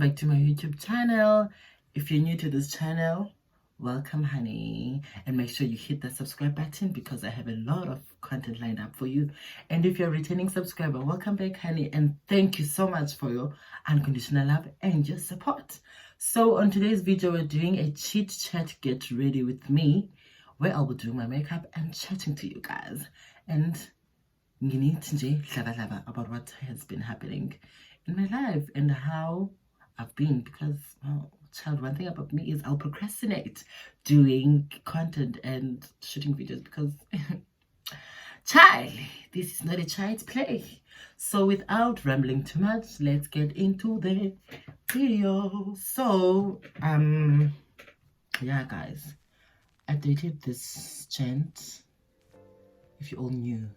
back to my YouTube channel. If you're new to this channel, welcome honey, and make sure you hit that subscribe button because I have a lot of content lined up for you. And if you're a returning subscriber, welcome back honey, and thank you so much for your unconditional love and your support. So on today's video, we're doing a chit chat get ready with me, where I'll be doing my makeup and chatting to you guys and about what has been happening in my life and how I've been, because well, child, one thing about me is I'll procrastinate doing content and shooting videos because child, this is not a child's play. So without rambling too much, let's get into the video. So yeah guys, I dated this gent. If you all knew,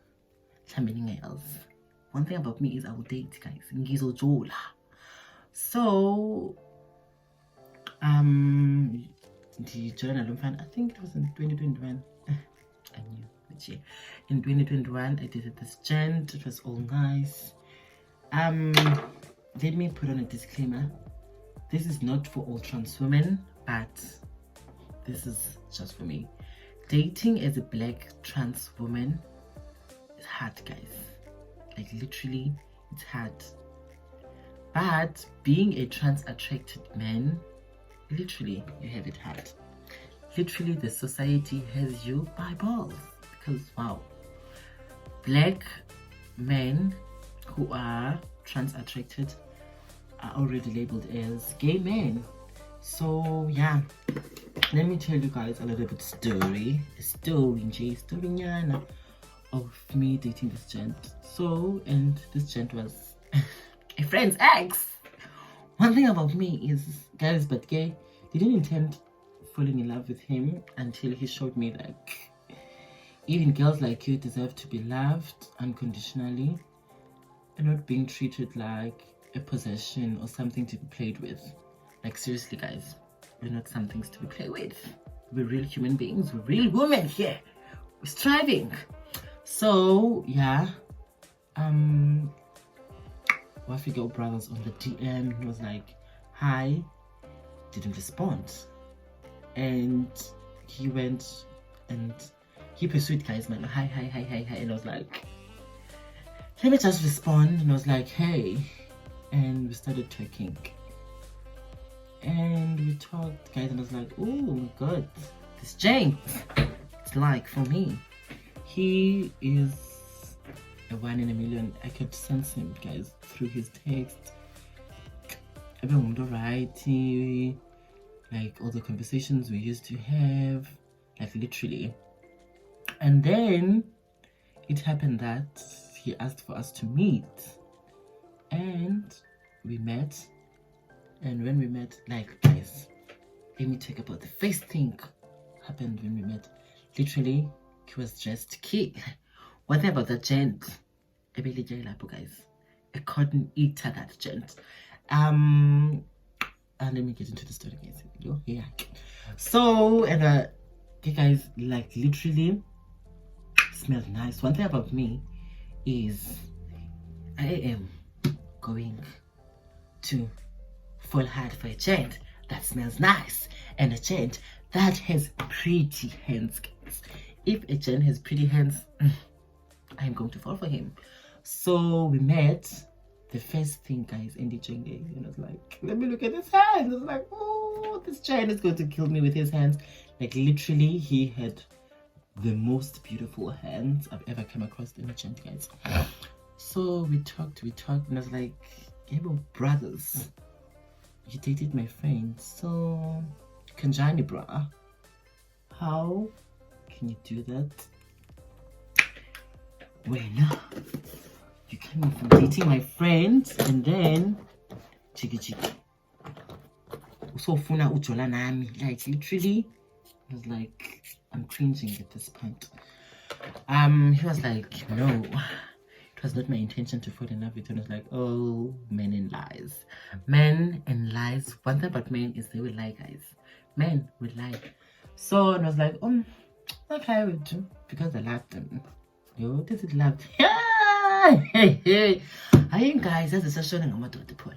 nails. One thing about me is I will date guys. Ngizojola. So the journal, I think it was in 2021. I knew which year. In 2021 I dated this gent. It was all nice. Let me put on a disclaimer. This is not for all trans women, but this is just for me. Dating as a black trans woman is hard, guys. Like literally, it's hard. But being a trans attracted man, literally, you have it hard. Literally, the society has you by balls. Because wow, black men who are trans attracted are already labeled as gay men. So yeah, let me tell you guys a little bit story of me dating this gent. So, and this gent was a friend's ex. One thing about me is, guys, but gay didn't intend falling in love with him until he showed me like even girls like you deserve to be loved unconditionally and not being treated like a possession or something to be played with. Like seriously guys, we're not some things to be played with. We're real human beings, we're real women here. We're striving. So yeah, Wafi Girl Brothers on the DM, he was like, hi, didn't respond. And he went and he pursued guys, man, hi, and I was like, let me just respond. And I was like, hey, and we started talking. And we talked, guys, and I was like, oh god, this James, it's like for me, he is a 1 in a million. I could sense him, guys, through his text. Writing, like all the conversations we used to have, like literally. And then it happened that he asked for us to meet, and we met. And when we met, like guys, let me talk about the first thing happened when we met. Literally, he was dressed key. One thing about that gent, guys, a cotton eater, that gent. And let me get into the story, guys. Yeah. So, and okay, guys, like literally smells nice. One thing about me is I am going to fall hard for a gent that smells nice and a gent that has pretty hands, guys. If a gent has pretty hands, I'm going to fall for him. So we met. The first thing, guys, and I was like, let me look at his hands. I was like, oh, this gent is going to kill me with his hands. Like literally, he had the most beautiful hands I've ever come across in a gent, guys. So we talked, and I was like, Gable Brothers, you dated my friend, so Kanjani bra, how can you do that? Well, you came in from dating my friend and then chiki usofuna ujola nami, like literally. I was like, I'm cringing at this point. He was like, no, it was not my intention to fall in love with you. And I was like, oh, men and lies. One thing about men is they will lie, guys. Men will lie. So I was like, okay, I will do, because I loved them. Yo, this is love. Hey, I think guys, as a session,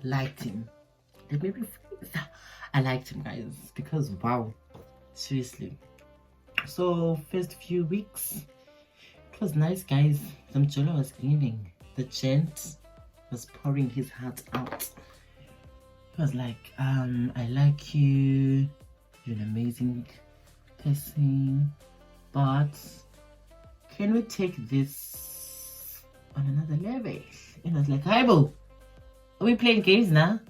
liked him. Let me rephrase. I liked him, guys, because wow, seriously. So first few weeks, it was nice, guys. The Mjolo was gleaming. The gent was pouring his heart out. He was like, I like you. You're an amazing person. But can we take this on another level? And I was like, hi, boo. Are we playing games now?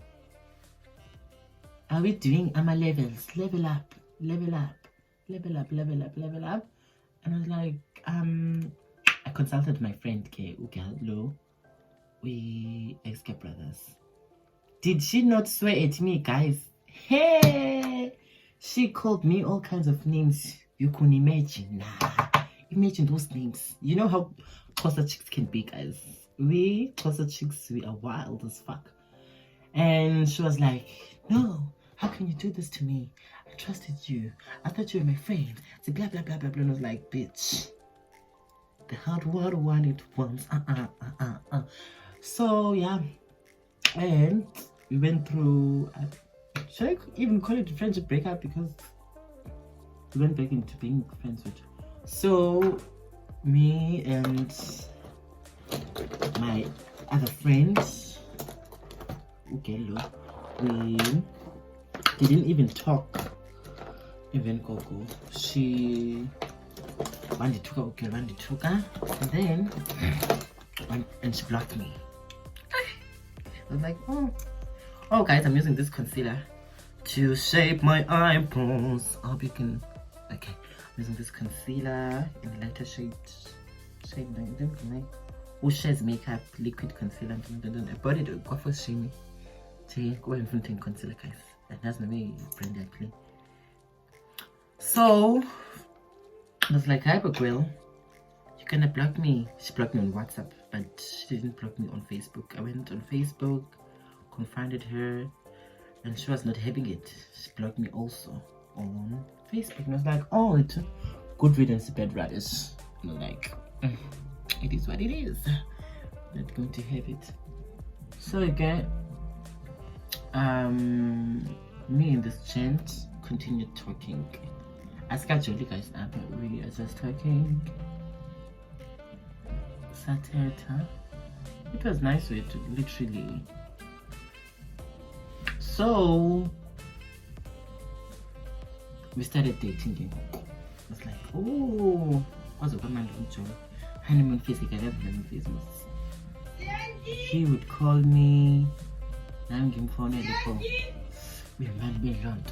Are we doing AMA levels? Level up, level up, level up, level up, level up. And I was like, I consulted my friend K Ugalo. We ex-Gap brothers. Did she not swear at me, guys? Hey, she called me all kinds of names you couldn't imagine. Nah, imagine those names. You know how Xhosa chicks can be, guys. We Xhosa chicks, we are wild as fuck. And she was like, no, how can you do this to me? I trusted you. I thought you were my friend. So blah blah blah blah blah. And I was like, bitch, the hard word one it once. So yeah, and we went through. Should I even call it a friendship breakup, because we went back into being friends with. So me and my other friend, Ugelo, we didn't even talk. Even Gogo, she Bandituka, okay, Bandituka, and then and she blocked me. I was like, oh guys, I'm using this concealer to shape my eyebrows. I hope you can. Okay, I'm using this concealer in a lighter shade. Who shares makeup, liquid concealer? I bought it. Go for shame. Go and find concealer, guys. And that's the way brand actually. So I was like, hi, girl, you're gonna block me. She blocked me on WhatsApp, but she didn't block me on Facebook. I went on Facebook, confronted her, and she was not having it. She blocked me also on Facebook. And I was like, oh, it's good riddance, bad radish. And I was like, it is what it is. I'm not going to have it. So again, me and this gent continued talking. I got you guys up. We are just talking. Saturday. It was nice way to literally. So we started dating him. I was like, oh, what's a woman enjoy? Honeymoon physical, honeymoon physical. He would call me. I'm getting phone at the phone. We might be alone.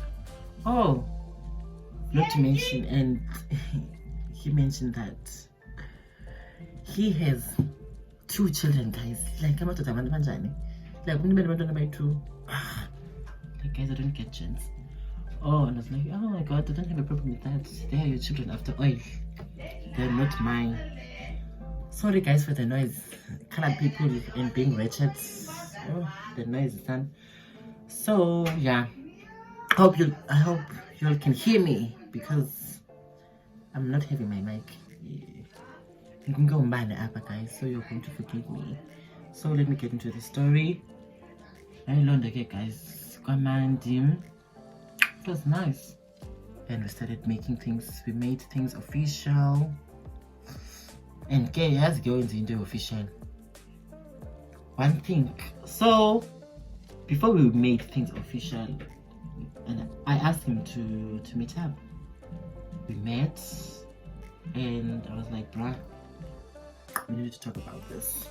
Oh, not to mention, and he mentioned that he has 2 children, guys. Like, I'm not a man, like, when you by 2, like, guys, I don't get chance. Oh, and I was like, oh my god, I don't have a problem with that. They are your children after all. They're not mine. Sorry, guys, for the noise. Colored people and being wretched. Oh, the noise is done. So yeah, I hope you all can hear me, because I'm not having my mic. You can go and buy the app, guys, so you're going to forgive me. So let me get into the story. I learned again, guys. It was nice, and we started making things. We made things official, and okay, has going into official. One thing. So before we made things official, and I asked him to meet up. We met, and I was like, bruh, we need to talk about this.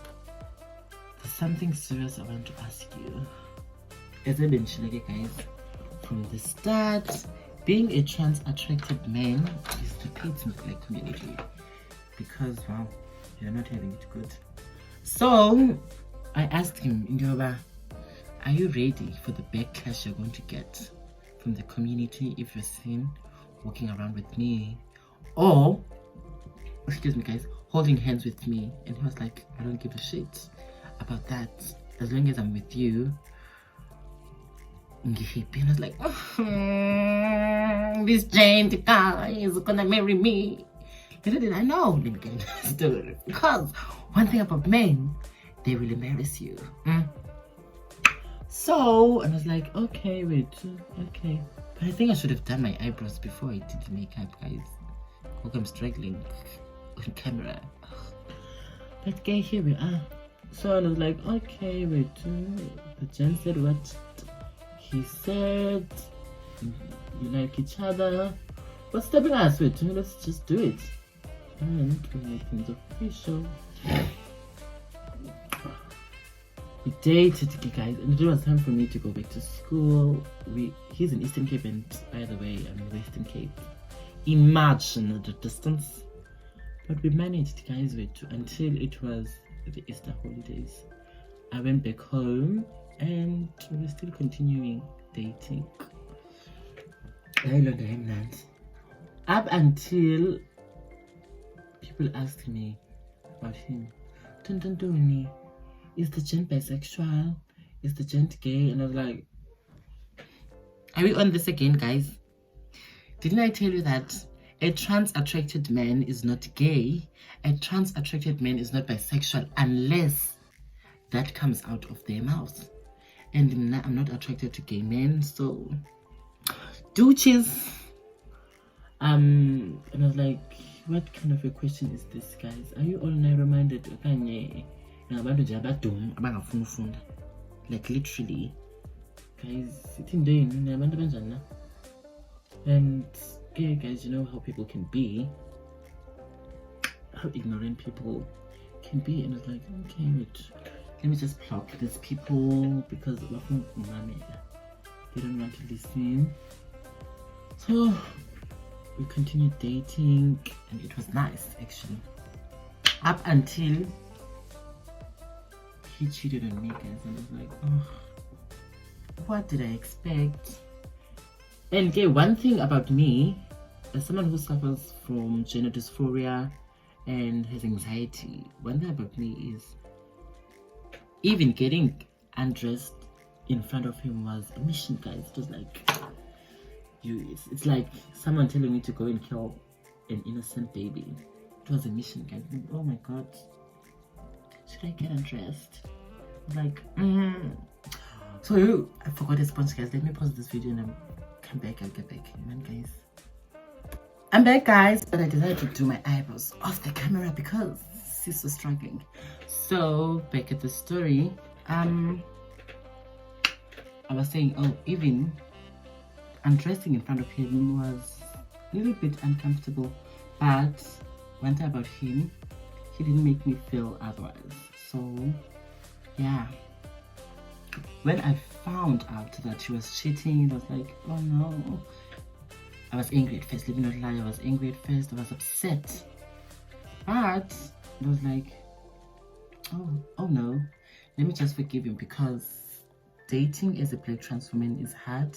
There's something serious I want to ask you. As I've been chilling, guys, from the start, being a trans attracted man is the pit in the black community, because wow, you're not having it good. So I asked him, Ndioba, are you ready for the backlash you're going to get from the community if you're seen walking around with me, or, excuse me guys, holding hands with me? And he was like, I don't give a shit about that, as long as I'm with you. And I was like, this giant guy is gonna marry me. Little did I know, let me get into the story, because one thing about men, they will embarrass you. So, and I was like, okay, wait, okay. But I think I should have done my eyebrows before I did the makeup, guys. Look, I'm struggling on camera. But okay, here we are. So I was like, okay, wait. The Jen said what he said. We like each other. What's stopping us? Wait, let's just do it. And we make things official. We dated, guys, and it was time for me to go back to school. He's in Eastern Cape, and by the way, I'm in Western Cape. Imagine the distance. But we managed, guys, until it was the Easter holidays. I went back home, and we were still continuing dating. Up until people asked me about him. Is the gent bisexual? Is the gent gay? And I was like, are we on this again, guys? Didn't I tell you that a trans-attracted man is not gay? A trans-attracted man is not bisexual unless that comes out of their mouth. And I'm not attracted to gay men, so doochies. And I was like, what kind of a question is this, guys? Are you all narrow-minded? Like literally, guys, and yeah, guys, you know how people can be, how ignorant people can be. And it's like, okay, wait, let me just block these people because they don't want to listen. So we continued dating, and it was nice actually, up until he cheated on me, guys. And I was like, oh, what did I expect? And okay, one thing about me, as someone who suffers from gender dysphoria and has anxiety, one thing about me is even getting undressed in front of him was a mission, guys. It was like it's like someone telling me to go and kill an innocent baby. It was a mission, guys. Oh my god, should I get undressed? Like, So I forgot a sponge, guys. Let me pause this video and I'll come back. I'll get back. Amen, guys. I'm back, guys, but I decided to do my eyebrows off the camera because sis was struggling. So back at the story, I was saying, oh, even undressing in front of him was a little bit uncomfortable, but one thing about him, he didn't make me feel otherwise. So yeah, when I found out that he was cheating, it was like, oh no. I was angry at first, let me not lie. I was angry at first, I was upset, but it was like, oh no, let me just forgive him, because dating as a black trans woman is hard,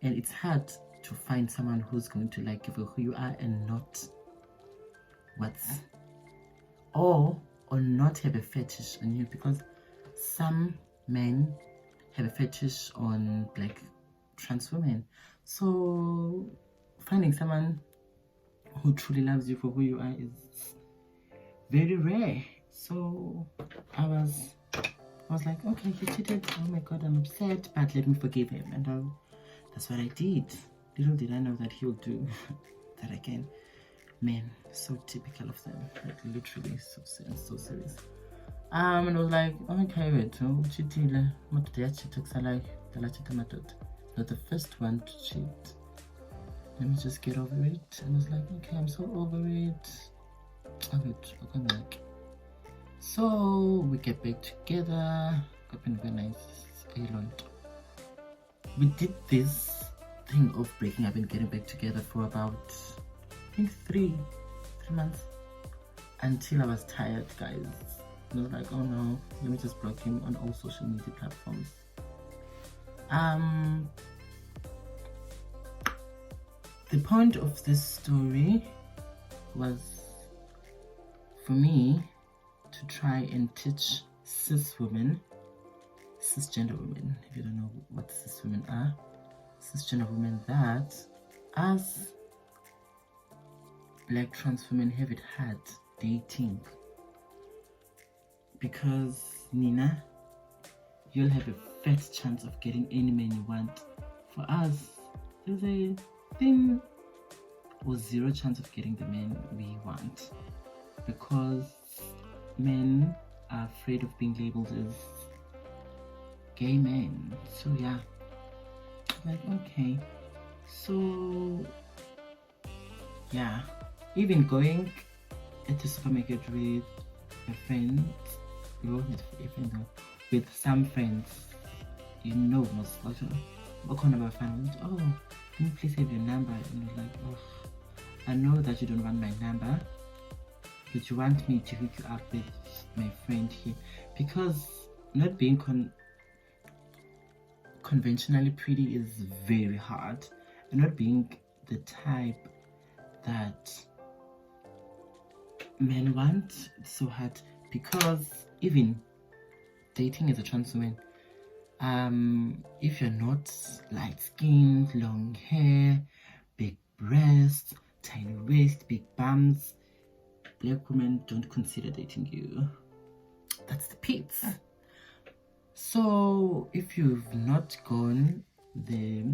and it's hard to find someone who's going to like you for who you are and not or not have a fetish on you, because some men have a fetish on black trans women. So finding someone who truly loves you for who you are is very rare. So I was like, okay, he cheated, oh my god, I'm upset, but let me forgive him. And that's what I did. Little did I know that he'll do that again. Men, so typical of them, like literally so serious. And I was like, okay, wait, cheatile, not the first one to cheat. Let me just get over it. And I was like, okay, I'm so over it. So we get back together. We did this thing of breaking up and getting back together for about, I think, three months, until I was tired, guys. And I was like, oh no, let me just block him on all social media platforms. The point of this story was for me to try and teach cisgender women, if you don't know what cis women are, cisgender women, that as black trans women have it hard dating, because Nina, you'll have a fat chance of getting any man you want. For us, there's a thin or zero chance of getting the man we want, because men are afraid of being labeled as gay men. So yeah, like, okay, so yeah, even going at the supermarket with a friend, with some friends, you know, most likely, oh, can you please have your number? And you're like, oh, I know that you don't want my number, but you want me to hook you up with my friend here, because not being conventionally pretty is very hard, and not being the type that men want, it's so hard. Because even dating as a trans woman, if you're not light skinned, long hair, big breasts, tiny waist, big bums, black women don't consider dating you. That's the pits. So if you've not gone the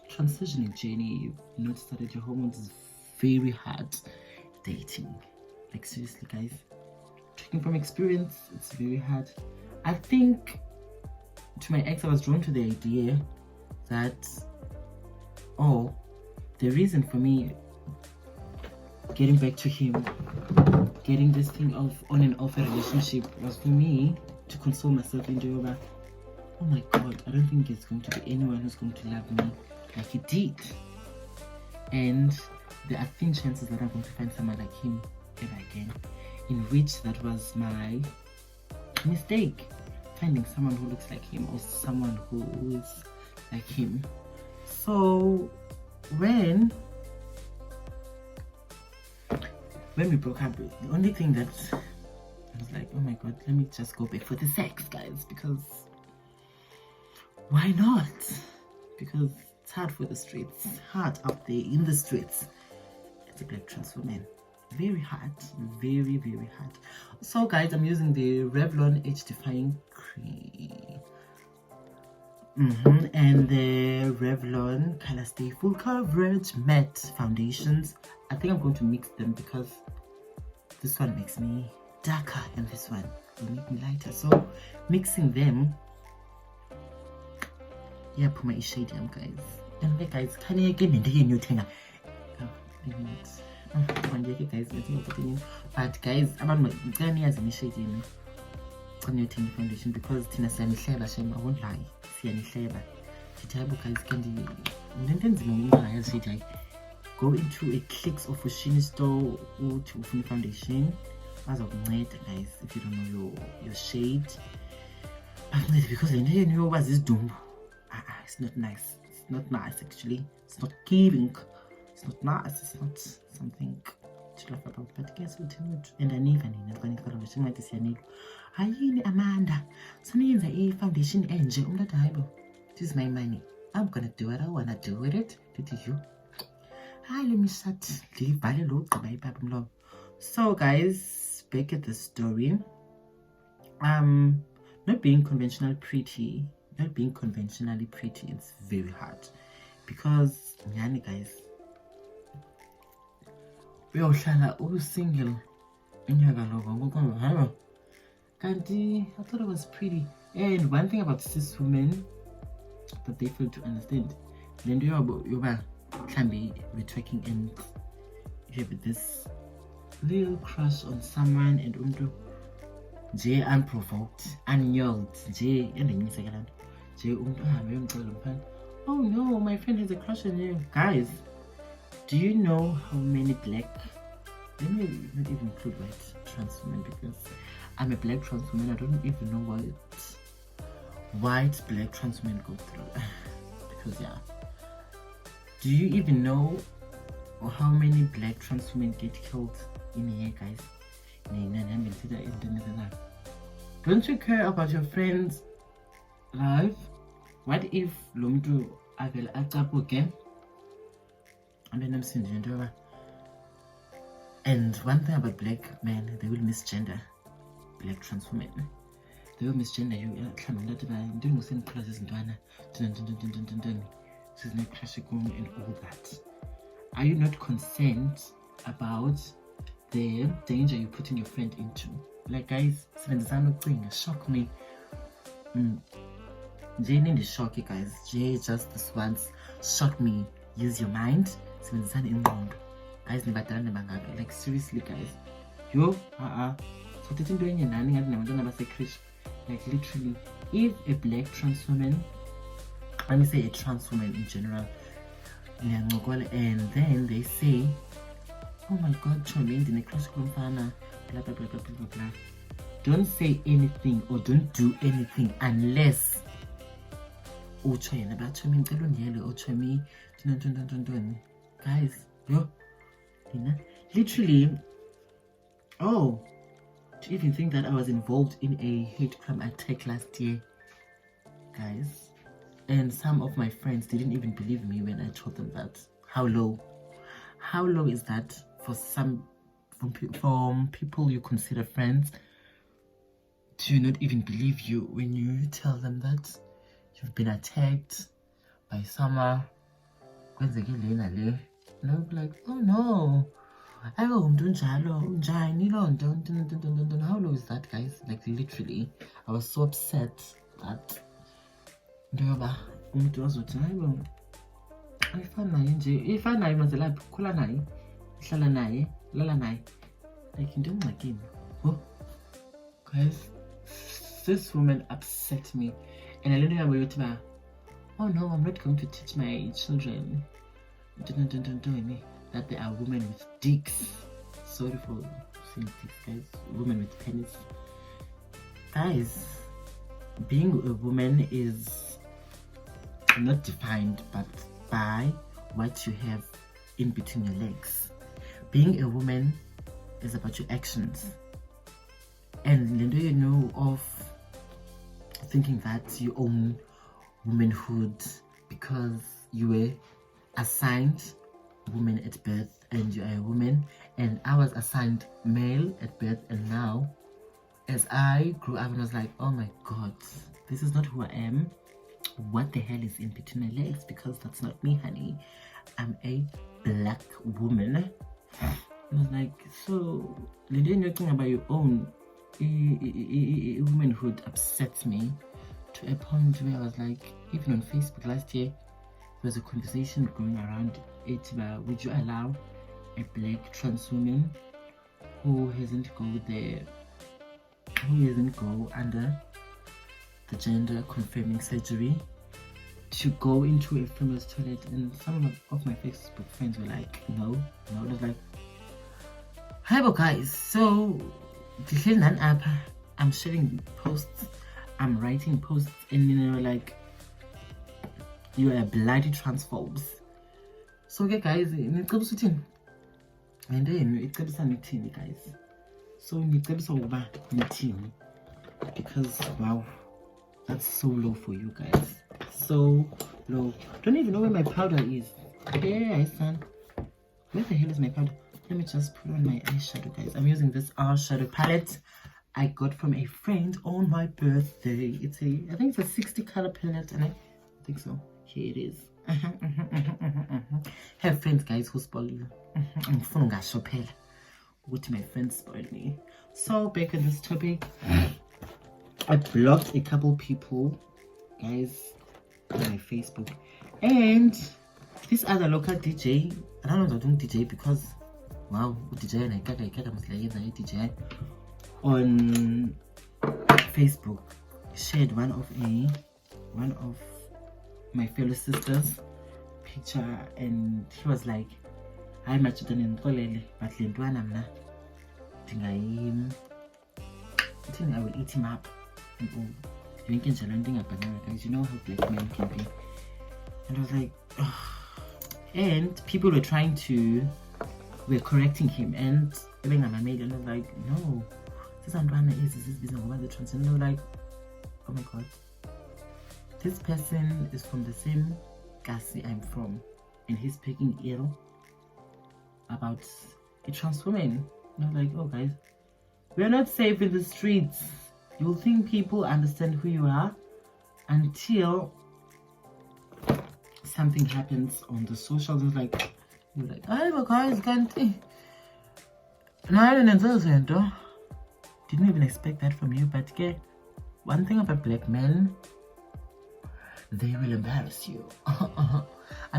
transitioning journey, you've not started your hormones, it's very hard dating. Like, seriously, guys, talking from experience, it's very hard. I think to my ex, I was drawn to the idea that, oh, the reason for me getting back to him, getting this thing of on and off a relationship, was for me to console myself into over, oh my god, I don't think there's going to be anyone who's going to love me like he did, and there are thin chances that I'm going to find someone like him ever again, in which that was my mistake, finding someone who looks like him or someone who is like him. So when we broke up, the only thing that I was like, oh my god, let me just go back for the sex, guys, because why not? Because it's hard for the streets, hard out there in the streets as a black trans woman. Very hard, very, very hard. So guys, I'm using the Revlon Age Defying Cream and the Revlon Colorstay Full Coverage Matte Foundations. I think I'm going to mix them because this one makes me darker and this one will make me lighter. So mixing them, yeah, put my shade on, guys. And like, guys, can you give me the new thing? Guys, but guys, I'm going to use my shade in the foundation because Tina said, I won't lie. Guys, go into a clicks of a store or to foundation as of night, guys, if you don't know your shade. Because I know what this doom. It's not nice. It's not nice, actually. It's not giving. It's not nice. It's not something to laugh about. But guess what? And I need foundation like this. Amanda, sometimes a foundation angel. This is my money. I'm gonna do what I wanna do with it. Did you? Let me start. So guys, back at the story. Not being conventionally pretty, it's very hard because guys, uyohlala single I thought it was pretty. And one thing about cis women that they fail to understand, then can be retweaking and you have this little crush on someone and J unprovoked, unyelled, J oh no, my friend has a crush on you. Guys, do you know how many black, let me not even include white trans women, because I'm a black trans woman. I don't even know what white black trans women go through. Because yeah, do you even know how many black trans women get killed in a year, guys? Don't you care about your friends' life? What if Lumdu Avel Atap again? And one thing about black men, they will misgender black trans women. the way misgender you I'm doing the same class as Ndwana, and all that. Are you not concerned about the danger you're putting your friend into? Like, guys, shock me. Jane in the shock, guys. Jay just this once shock me. Use your mind. Guys, like seriously, guys. Yo, so like literally, if a black trans woman, let me say a trans woman in general, and then they say, oh my god, blah blah blah blah blah blah. Don't say anything or don't do anything unless guys, yo, literally, oh, to even think that I was involved in a hate crime attack last year, guys, and some of my friends didn't even believe me when I told them that. How low is that for some, from people you consider friends, to not even believe you when you tell them that you've been attacked by someone? And I'll be like, oh no, how low is that, guys? Like literally, I was so upset that guys, this woman upset me, and I literally about, oh no, I'm not going to teach my children that they are women with dicks. Sorry for saying dicks, guys. Women with penis. Guys, being a woman is not defined but by what you have in between your legs. Being a woman is about your actions. And do you know of thinking that you own womanhood because you were assigned woman at birth and you are a woman, and I was assigned male at birth, and now as I grew up and I was like, oh my god, this is not who I am. What the hell is in between my legs? Because that's not me, honey. I'm a black woman. I was like, so talking about your own womanhood upsets me to a point where I was like, even on Facebook last year, there was a conversation going around it about, would you allow a black trans woman who doesn't go under the gender confirming surgery to go into a female's toilet? And some of my Facebook friends were like, no. I was like, hi guys, so I'm sharing posts, I'm writing posts, and you know, like, you are bloody transphobes. So okay guys, and then it's guys. So because wow, that's so low for you guys. So low. Don't even know where my powder is. Yeah, son. Where the hell is my powder? Let me just put on my eyeshadow, guys. I'm using this eyeshadow palette I got from a friend on my birthday. I think it's a 60 color palette, and I think so. Here it is. Have friends, guys, who spoil you. What my friends spoiled me. So back on this topic, I blocked a couple people, guys, on my Facebook, and this other local DJ. I don't know if I'm doing DJ because wow, DJ and I DJ on Facebook shared one of my fellow sisters picture, and he was like, I matched in Kolele, but Lindwana mna. I will eat him up and all. You can challenge a banana, guys. You know how black men can be. And I was like, ugh. And people were correcting him, and even my maid, and I was like, no, this Andwana is the trans. And they were like, oh my god, this person is from the same Kasi I'm from, and he's speaking ill about a trans woman. And I was like, oh guys, we're not safe in the streets. You'll think people understand who you are until something happens on the socials. It's like, you're like, oh, guys, can't. No, I didn't even expect that from you. But okay, one thing about black men, they will embarrass you. I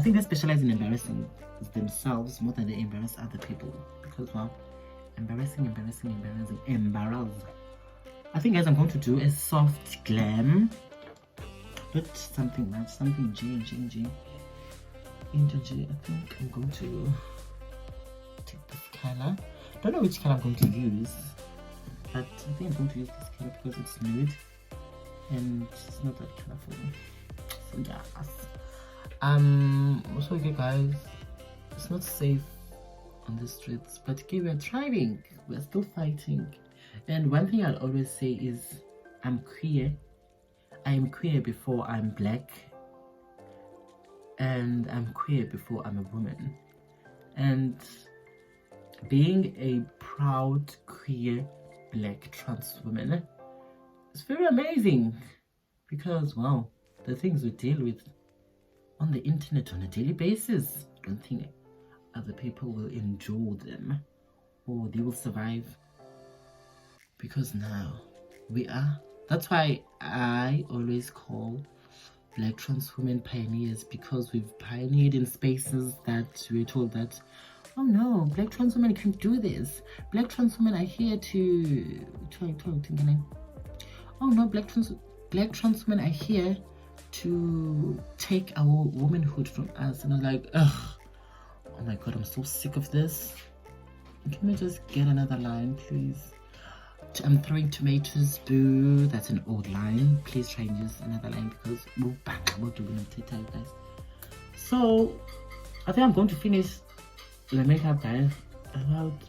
think they specialize in embarrassing themselves more than they embarrass other people. Because, well, embarrass. I think, guys, I'm going to do a soft glam. Not something much, something G. Into G. I think I'm going to take this color. Don't know which color I'm going to use, but I think I'm going to use this color because it's nude and it's not that colorful. So yes. Also, okay, guys, it's not safe on the streets, but okay, we're trying. We're still fighting. And one thing I'll always say is, I'm queer. I am queer before I'm black, and I'm queer before I'm a woman. And being a proud queer black trans woman is very amazing, because wow, the things we deal with on the internet on a daily basis, I don't think other people will endure them or they will survive, because now we are. That's why I always call black trans women pioneers, because we've pioneered in spaces that we're told that, oh no, black trans women can't do this. Black trans women are here to oh no, black trans women are here to take our womanhood from us. And I'm like, ugh, oh my god, I'm so sick of this. Can we just get another line, please? I'm throwing tomatoes, boo. That's an old line. Please try and use another line, because we'll do guys. So I think I'm going to finish the makeup, guys.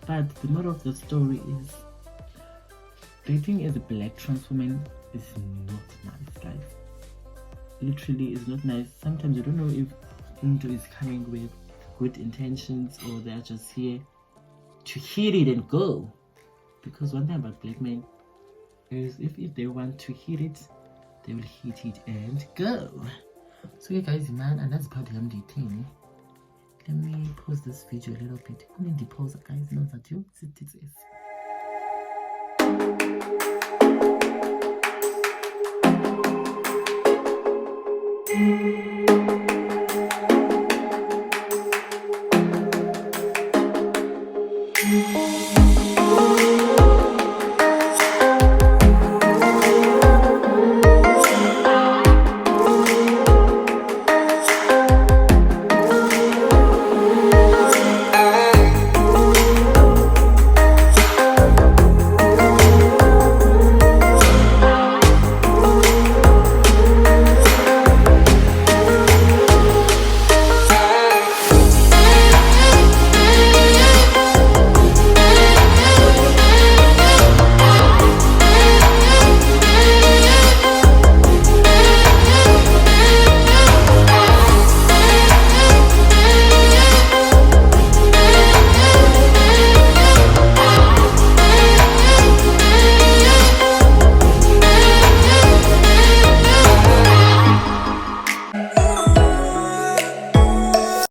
But the moral of the story is, dating as a black trans woman is not nice, guys. Literally is not nice. Sometimes you don't know if Unto is coming with good intentions or they're just here to hit it and go. Because one thing about black men is, if they want to hit it, they will hit it and go. So yeah, guys, man, and that's about the dating. Let me pause this video a little bit. I'm in the pause, guys. Know that you sit.